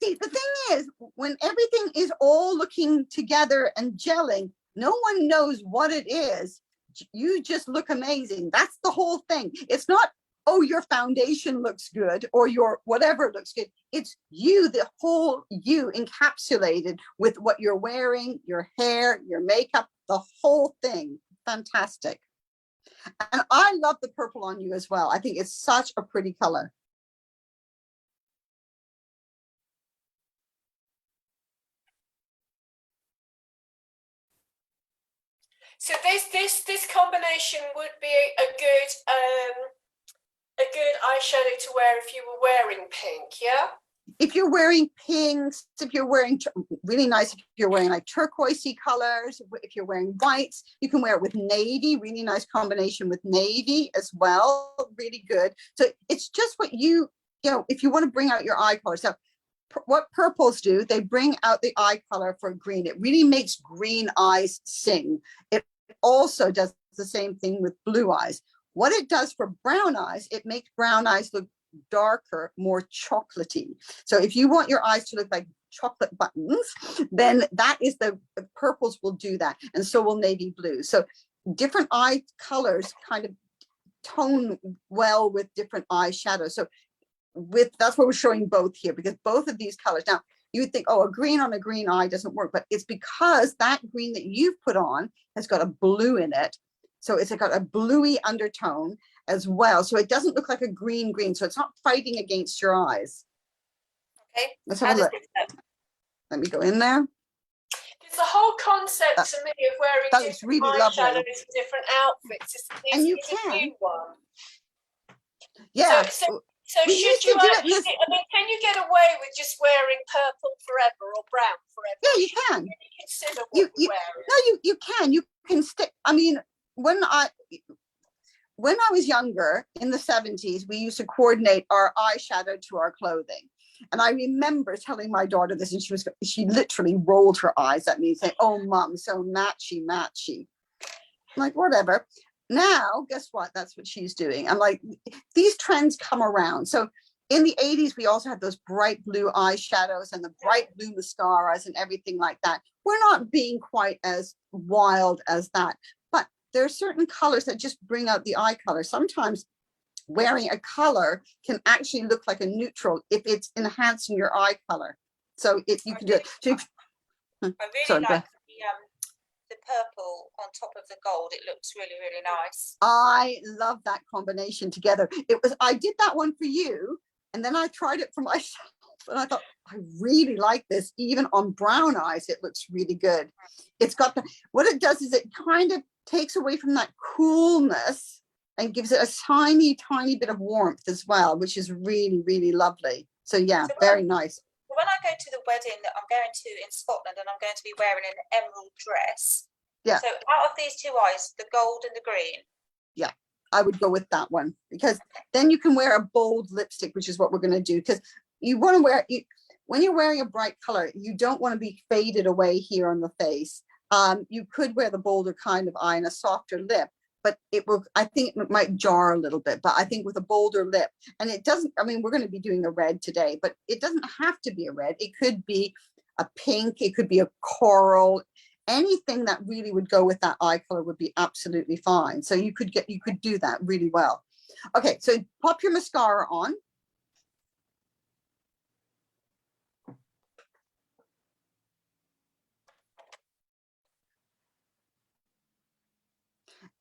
Speaker 1: See, the thing is, when everything is all looking together and gelling, no one knows what it is. You just look amazing. That's the whole thing. It's not, oh, your foundation looks good or your whatever looks good. It's you, the whole you encapsulated with what you're wearing, your hair, your makeup, the whole thing. Fantastic. And I love the purple on you as well. I think it's such a pretty color.
Speaker 2: So this combination would be a good eyeshadow to wear if you were wearing pink, yeah?
Speaker 1: If you're wearing pinks, if you're wearing really nice, if you're wearing like turquoisey colors, if you're wearing whites, you can wear it with navy, really nice combination with navy as well, really good. So it's just what you know, if you want to bring out your eye color. So what purples do, they bring out the eye color for green. It really makes green eyes sing. It also does the same thing with blue eyes. What it does for brown eyes, it makes brown eyes look darker, more chocolatey. So if you want your eyes to look like chocolate buttons, then that is the purples will do that. And so will navy blue. So different eye colors kind of tone well with different eye shadows. So that's what we're showing both here, because both of these colors, now you would think, oh, a green on a green eye doesn't work, but it's because that green that you've put on has got a blue in it. So it's got a bluey undertone as well. So it doesn't look like a green. So it's not fighting against your eyes.
Speaker 3: Okay.
Speaker 1: Let's have a look. Let me go in there.
Speaker 2: It's the whole concept to me of wearing
Speaker 1: that looks
Speaker 2: different
Speaker 1: really
Speaker 2: eyeshadows
Speaker 1: lovely.
Speaker 2: and different outfits.
Speaker 1: And you
Speaker 2: is a
Speaker 1: can.
Speaker 2: new one.
Speaker 1: Yeah.
Speaker 2: So
Speaker 1: We
Speaker 2: should
Speaker 1: used to
Speaker 2: you
Speaker 1: do it
Speaker 2: actually,
Speaker 1: this-
Speaker 2: I mean, can you get away with just wearing purple forever or brown forever?
Speaker 1: Yeah,
Speaker 2: Or
Speaker 1: you
Speaker 2: should
Speaker 1: can.
Speaker 2: really consider what you're wearing?
Speaker 1: No, you can stick. I mean, when I was younger in the 70s, we used to coordinate our eyeshadow to our clothing. And I remember telling my daughter this, and she literally rolled her eyes at me saying, "Oh, mom, so matchy. I'm like, whatever. Now, guess what? That's what she's doing. I'm like, these trends come around. So in the 80s, we also had those bright blue eyeshadows and the bright blue mascaras and everything like that. We're not being quite as wild as that, but there are certain colors that just bring out the eye color. Sometimes wearing a color can actually look like a neutral if it's enhancing your eye color. So you can do it. So
Speaker 3: I really like the purple on top of the gold. It looks really, really nice.
Speaker 1: I love that combination together. I did that one for you, and then I tried it for myself, and I thought, I really like this. Even on brown eyes, it looks really good. It's got what it does is it kind of takes away from that coolness and gives it a tiny, tiny bit of warmth as well, which is really, really lovely. So yeah, very nice.
Speaker 3: When I go to the wedding that I'm going to in Scotland, and I'm going to be wearing an emerald dress.
Speaker 1: Yeah.
Speaker 3: So out of these two eyes, the gold and the green.
Speaker 1: Yeah, I would go with that one, because then you can wear a bold lipstick, which is what we're going to do. Because you want to wear, when you're wearing a bright color, you don't want to be faded away here on the face. You could wear the bolder kind of eye and a softer lip, but I think it might jar a little bit. But I think with a bolder lip, and it doesn't, I mean, we're going to be doing a red today, but it doesn't have to be a red. It could be a pink, it could be a coral. Anything that really would go with that eye color would be absolutely fine. So you could do that really well. Okay, so pop your mascara on.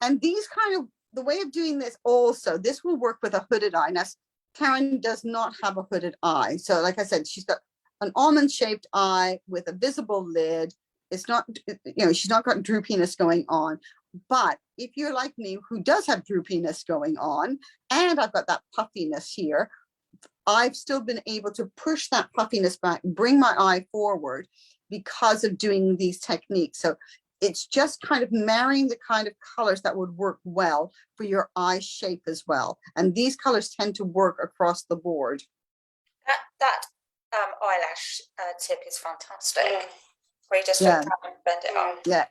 Speaker 1: And these the way of doing this also, this will work with a hooded eye. Now, Karen does not have a hooded eye. So like I said, she's got an almond shaped eye with a visible lid. It's not, she's not got droopiness going on. But if you're like me, who does have droopiness going on, and I've got that puffiness here, I've still been able to push that puffiness back, bring my eye forward because of doing these techniques. So it's just kind of marrying the kind of colors that would work well for your eye shape as well. And these colors tend to work across the board.
Speaker 3: That eyelash tip is fantastic. Where you just bend it on.
Speaker 1: Yeah,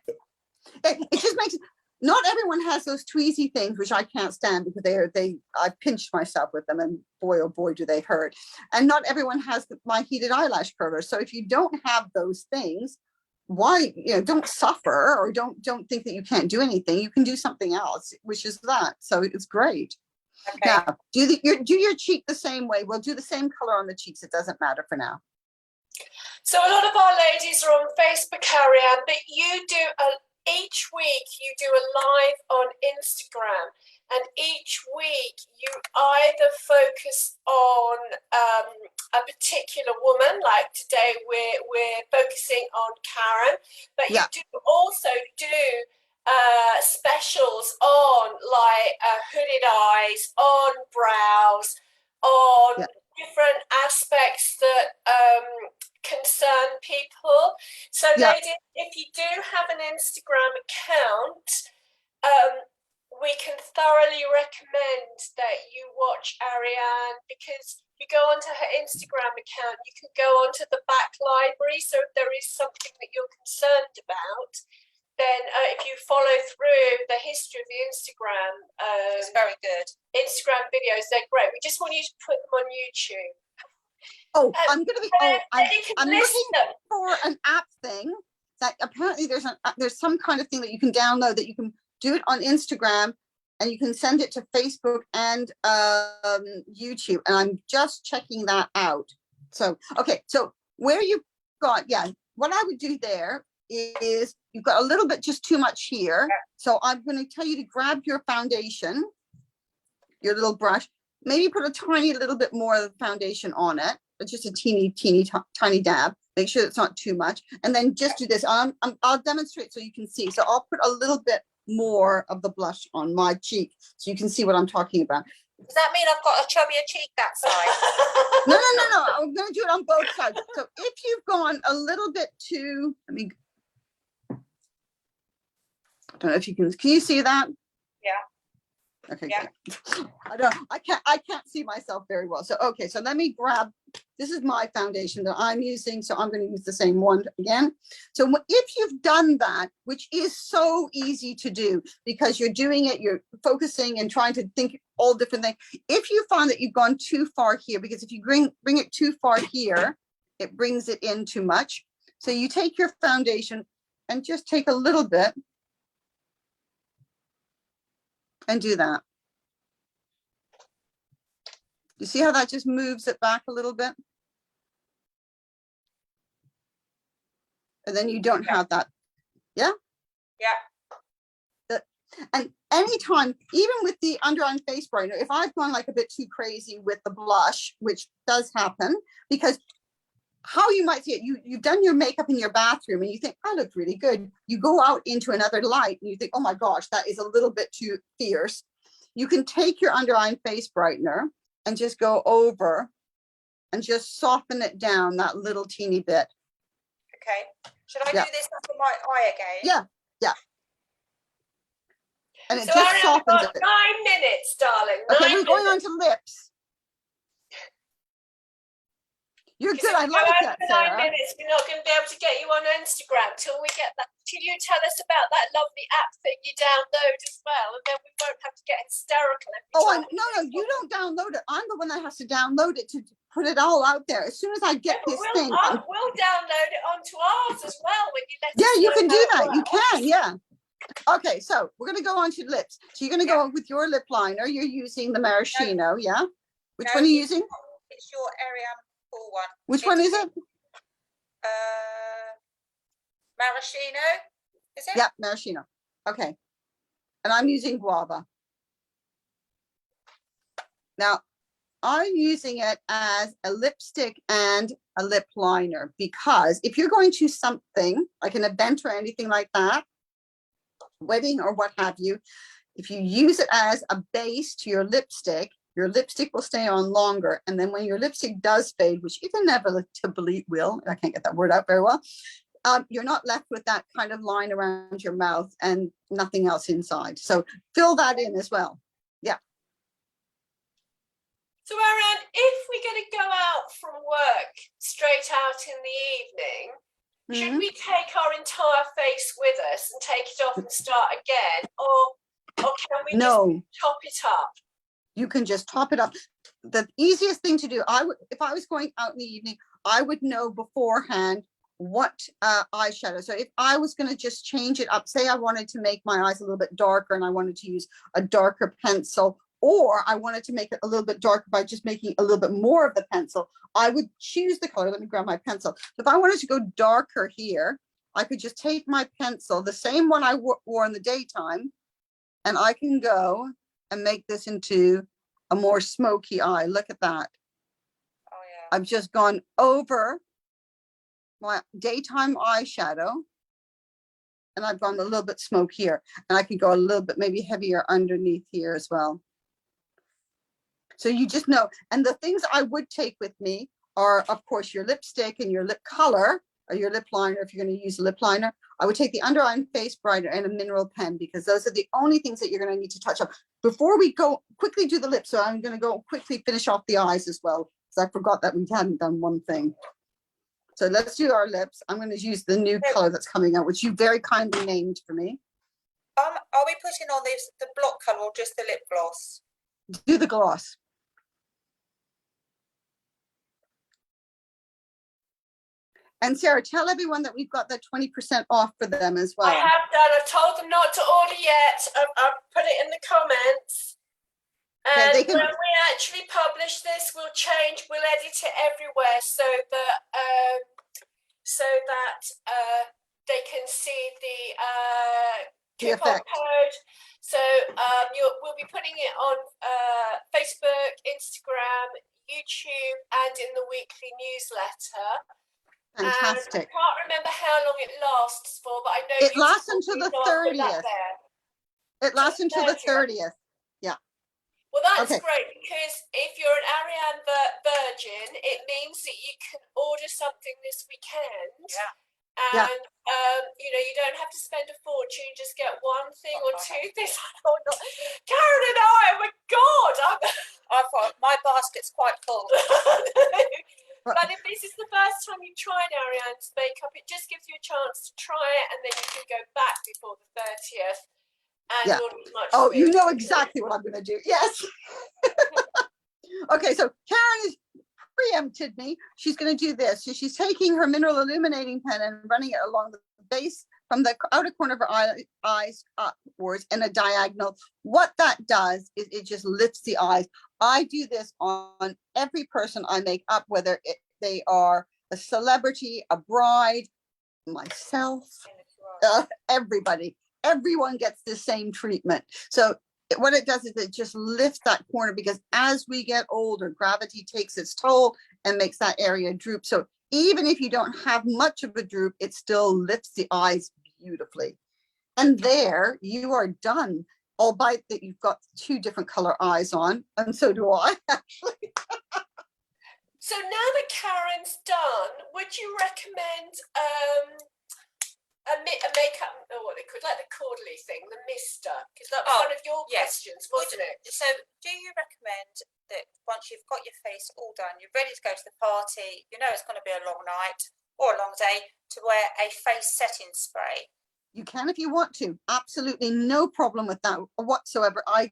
Speaker 1: it just makes, not everyone has those tweezy things, which I can't stand, because I pinched myself with them, and boy, oh boy, do they hurt. And not everyone has my heated eyelash curler. So if you don't have those things, why, don't suffer, or don't think that you can't do anything. You can do something else, which is that. So it's great. Okay. Now, do your cheek the same way. We'll do the same color on the cheeks. It doesn't matter for now.
Speaker 2: So a lot of our ladies are on Facebook, Ariane, but you do each week you do a live on Instagram, and each week you either focus on a particular woman, like today we're focusing on Karen, but you do also do specials on like hooded eyes, on brows, on different aspects that concern people. So ladies, if you do have an Instagram account, we can thoroughly recommend that you watch Ariane, because you go onto her Instagram account, you can go onto the back library. So if there is something that you're concerned about, then if you follow through the history of the Instagram,
Speaker 3: it's very good. Instagram
Speaker 2: videos, they're great. We just want you to put them on YouTube.
Speaker 1: Oh, I'm looking for an app thing that apparently there's some kind of thing that you can download, that you can do it on Instagram, and you can send it to Facebook and YouTube. And I'm just checking that out. So, okay. So where you got, what I would do there is, you've got a little bit, just too much here. So I'm going to tell you to grab your foundation, your little brush, maybe put a tiny little bit more of the foundation on it, just a tiny dab. Make sure it's not too much. And then just do this. I'll demonstrate so you can see. So I'll put a little bit more of the blush on my cheek so you can see what I'm talking about.
Speaker 3: Does that mean I've got a chubbier cheek that side?
Speaker 1: No. I'm going to do it on both sides. So if you've gone a little bit too, I don't know if you can you see that?
Speaker 3: Yeah.
Speaker 1: Okay. Yeah. I can't see myself very well. So, okay. So let me grab, this is my foundation that I'm using. So I'm going to use the same one again. So if you've done that, which is so easy to do because you're doing it, you're focusing and trying to think all different things. If you find that you've gone too far here, because if you bring it too far here, it brings it in too much. So you take your foundation and just take a little bit and do that. You see how that just moves it back a little bit? And then you don't have that. Yeah?
Speaker 3: Yeah.
Speaker 1: And anytime, even with the under eye face brightener, if I've gone like a bit too crazy with the blush, which does happen, because how you might see it, you've done your makeup in your bathroom and you think, I look really good. You go out into another light and you think, oh my gosh, that is a little bit too fierce. You can take your under eye and face brightener and just go over and just soften it down that little teeny bit.
Speaker 3: Okay. Should I
Speaker 1: Yeah.
Speaker 3: do this under my eye again?
Speaker 1: Yeah, yeah. And it
Speaker 2: So
Speaker 1: just
Speaker 2: Ariane,
Speaker 1: softens
Speaker 2: we've got
Speaker 1: it.
Speaker 2: 9 minutes, darling.
Speaker 1: Okay,
Speaker 2: 9
Speaker 1: we're going on
Speaker 2: minutes.
Speaker 1: to lips. You're
Speaker 2: Because
Speaker 1: good.
Speaker 2: if
Speaker 1: I
Speaker 2: we go
Speaker 1: like
Speaker 2: over
Speaker 1: that,
Speaker 2: the 9
Speaker 1: Sarah.
Speaker 2: minutes, we're not going to be able to get you on Instagram till we get that. Till you tell us about that lovely app that you download as well, and then we won't have to get hysterical.
Speaker 1: Oh, no, you don't download it. I'm the one that has to download it to put it all out there. As soon as I get this thing.
Speaker 2: We'll download it onto ours as well when you let us
Speaker 1: Yeah, you
Speaker 2: know
Speaker 1: can do
Speaker 2: how it
Speaker 1: that. You
Speaker 2: works.
Speaker 1: can, yeah. Okay, so we're going to go on to lips. So you're going to go with your lip liner. You're using the maraschino, yeah? Which one are you using?
Speaker 3: It's your Ariane full one.
Speaker 1: Which one is it?
Speaker 3: Maraschino, is it?
Speaker 1: Yeah, maraschino. Okay. And I'm using guava. Now, I'm using it as a lipstick and a lip liner because if you're going to something like an event or anything like that, wedding or what have you, if you use it as a base to your lipstick will stay on longer. And then when your lipstick does fade, which it inevitably will, I can't get that word out very well, you're not left with that kind of line around your mouth and nothing else inside. So fill that in as well. Yeah.
Speaker 2: So Ariane, if we're going to go out from work straight out in the evening, should we take our entire face with us and take it off and start again? Or can we just top it up?
Speaker 1: You can just top it up. The easiest thing to do, if I was going out in the evening, I would know beforehand what eyeshadow. So if I was going to just change it up, say I wanted to make my eyes a little bit darker and I wanted to use a darker pencil, or I wanted to make it a little bit darker by just making a little bit more of the pencil, I would choose the color. Let me grab my pencil. If I wanted to go darker here, I could just take my pencil, the same one I wore in the daytime, and I can go and make this into a more smoky eye. Look at that.
Speaker 3: Oh, yeah.
Speaker 1: I've just gone over my daytime eyeshadow and I've gone a little bit smokier, and I can go a little bit maybe heavier underneath here as well. So you just know. And the things I would take with me are, of course, your lipstick and your lip color, or your lip liner if you're going to use a lip liner. I would take the under eye and face brightener and a mineral pen, because those are the only things that you're going to need to touch up. Before we go quickly do the lips, so I'm going to go quickly finish off the eyes as well, because I forgot that we hadn't done one thing. So let's do our lips. I'm going to use the new color that's coming out, which you very kindly named for me.
Speaker 3: Are we putting on the block color or just the lip gloss?
Speaker 1: Do the gloss. And Sarah, tell everyone that we've got that 20% off for them as well.
Speaker 2: I have done. I've told them not to order yet. I've put it in the comments. And
Speaker 1: okay,
Speaker 2: when we actually publish this, we'll edit it everywhere so that they can see the coupon code. So we'll be putting it on Facebook, Instagram, YouTube, and in the weekly newsletter.
Speaker 1: Fantastic.
Speaker 2: And I can't remember how long it lasts for, but I know
Speaker 1: it lasts until the 30th. It lasts until the 30th. Yeah.
Speaker 2: Well, that's great, because if you're an Ariane virgin, it means that you can order something this weekend.
Speaker 3: Yeah.
Speaker 2: And you don't have to spend a fortune, just get one thing or two things. Karen and I, oh my God,
Speaker 3: I've got my basket's quite full.
Speaker 2: But if this is the first time you've tried Ariane's makeup, it just gives you a chance to try it, and then you can go back before the 30th. And
Speaker 1: you know exactly what I'm going to do. Yes. Okay, so Karen has preempted me. She's going to do this. So she's taking her mineral illuminating pen and running it along the base from the outer corner of her eyes upwards in a diagonal. What that does is it just lifts the eyes. I do this on every person I make up, whether they are a celebrity, a bride, myself, everybody. Everyone gets the same treatment. So what it does is it just lifts that corner, because as we get older, gravity takes its toll and makes that area droop. So even if you don't have much of a droop, it still lifts the eyes beautifully. And there you are done. Albeit that you've got 2 different color eyes on, and so do I, actually.
Speaker 2: So now that Karen's done, would you recommend a makeup, or what they call, like the quarterly thing, the mister? Because that was one of your questions, wasn't it?
Speaker 3: So do you recommend that once you've got your face all done, you're ready to go to the party, you know it's going to be a long night or a long day, to wear a face setting spray?
Speaker 1: You can if you want to. Absolutely no problem with that whatsoever. I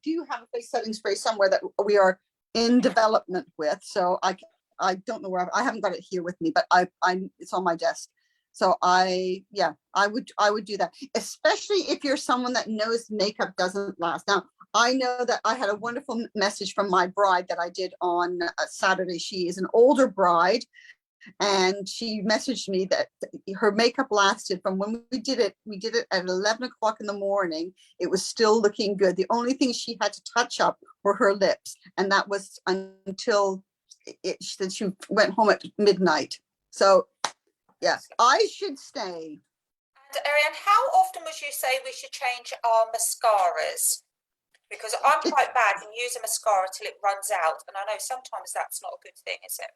Speaker 1: do have a face setting spray somewhere that we are in development with. So I don't know where I haven't got it here with me, but I it's on my desk. So I would do that, especially if you're someone that knows makeup doesn't last. Now, I know that I had a wonderful message from my bride that I did on Saturday. She is an older bride, and she messaged me that her makeup lasted from when we did it at 11 o'clock in the morning. It was still looking good. The only thing she had to touch up were her lips, and that was until she went home at midnight. So yeah, I should stay.
Speaker 3: And Ariane, how often would you say we should change our mascaras? Because I'm quite bad and use a mascara till it runs out, and I know sometimes that's not a good thing, is it?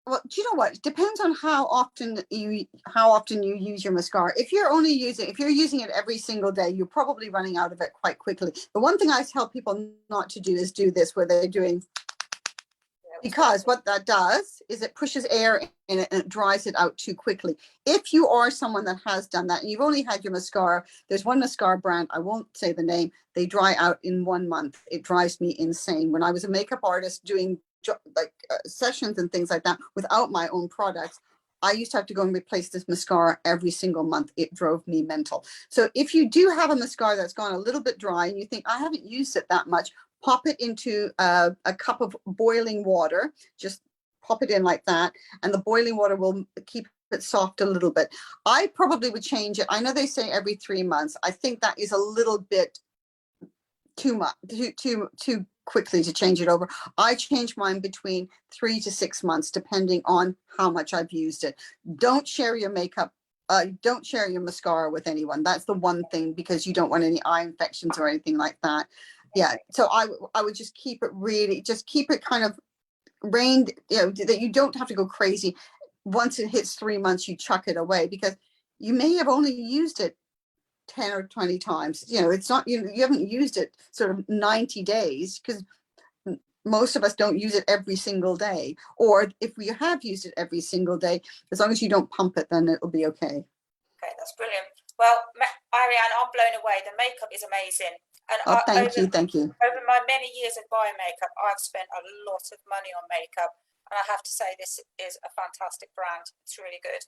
Speaker 1: Well, do you know what? It depends on how often you use your mascara. If you're using it every single day, you're probably running out of it quite quickly. The one thing I tell people not to do is do this, where they're doing, because what that does is it pushes air in it and it dries it out too quickly. If you are someone that has done that and you've only had your mascara, there's one mascara brand, I won't say the name, they dry out in 1 month. It drives me insane. When I was a makeup artist doing sessions and things like that without my own products, I used to have to go and replace this mascara every single month. It drove me mental. So if you do have a mascara that's gone a little bit dry and you think, I haven't used it that much, pop it into a cup of boiling water. Just pop it in like that, and the boiling water will keep it soft a little bit. I probably would change it. I know they say every 3 months. I think that is a little bit too much, too quickly to change it over. I change mine between 3 to 6 months, depending on how much I've used it. Don't share your makeup. Don't share your mascara with anyone. That's the one thing, because you don't want any eye infections or anything like that. Yeah. So I would just keep it kind of reined, that you don't have to go crazy. Once it hits 3 months, you chuck it away, because you may have only used it 10 or 20 times. It's not, you haven't used it sort of 90 days, because most of us don't use it every single day. Or if we have used it every single day, as long as you don't pump it, then it'll be okay.
Speaker 3: Okay, that's brilliant. Well, Ariane, I'm blown away. The makeup is amazing. And
Speaker 1: thank you.
Speaker 3: Over my many years of buying makeup, I've spent a lot of money on makeup. And I have to say, this is a fantastic brand. It's really good.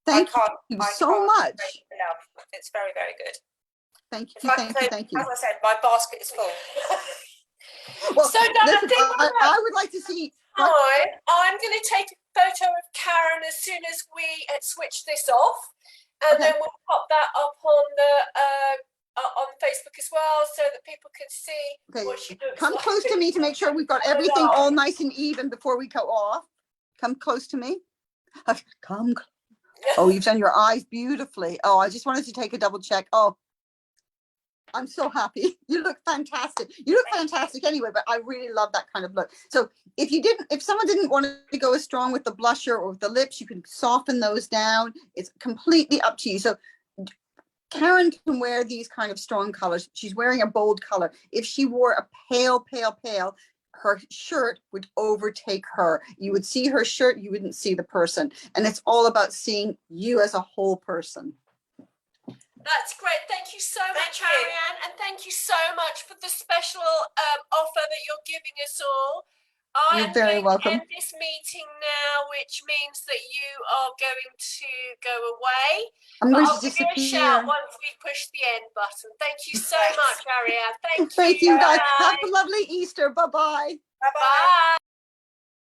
Speaker 1: Thank you so much.
Speaker 3: It's very, very good.
Speaker 1: Thank you.
Speaker 3: As I said, my basket is full.
Speaker 1: Well,
Speaker 2: so Donna,
Speaker 1: listen, I would like to see.
Speaker 2: I'm going to take a photo of Karen as soon as we switch this off, and then we'll pop that up on the on Facebook as well, so that people can see what she looks
Speaker 1: Come
Speaker 2: like.
Speaker 1: close to me to make sure we've got everything all nice and even before we go off. Come close to me. Come. Oh, you've done your eyes beautifully. Oh, I just wanted to take a double check. Oh, I'm so happy. You look fantastic. You look fantastic anyway, but I really love that kind of look. So if someone didn't want to go as strong with the blusher or with the lips, you can soften those down. It's completely up to you. So Karen can wear these kind of strong colors. She's wearing a bold color. If she wore a pale, her shirt would overtake her. You would see her shirt, you wouldn't see the person. And it's all about seeing you as a whole person.
Speaker 2: That's great. Thank you so much, Ariane. And thank you so much for the special offer that you're giving us all.
Speaker 1: You're
Speaker 2: I'm
Speaker 1: very
Speaker 2: going to
Speaker 1: welcome.
Speaker 2: end this meeting now, which means that you are going to go away.
Speaker 1: I'm
Speaker 2: But
Speaker 1: going
Speaker 2: I'll
Speaker 1: to
Speaker 2: give you a shout
Speaker 1: disappear.
Speaker 2: once we push the end button. Thank you so
Speaker 3: Thanks.
Speaker 2: much, Ariane. Thank
Speaker 1: Thank
Speaker 2: you.
Speaker 1: you guys.
Speaker 2: Bye.
Speaker 1: Have a lovely Easter. Bye-bye.
Speaker 3: Bye-bye.
Speaker 2: Bye.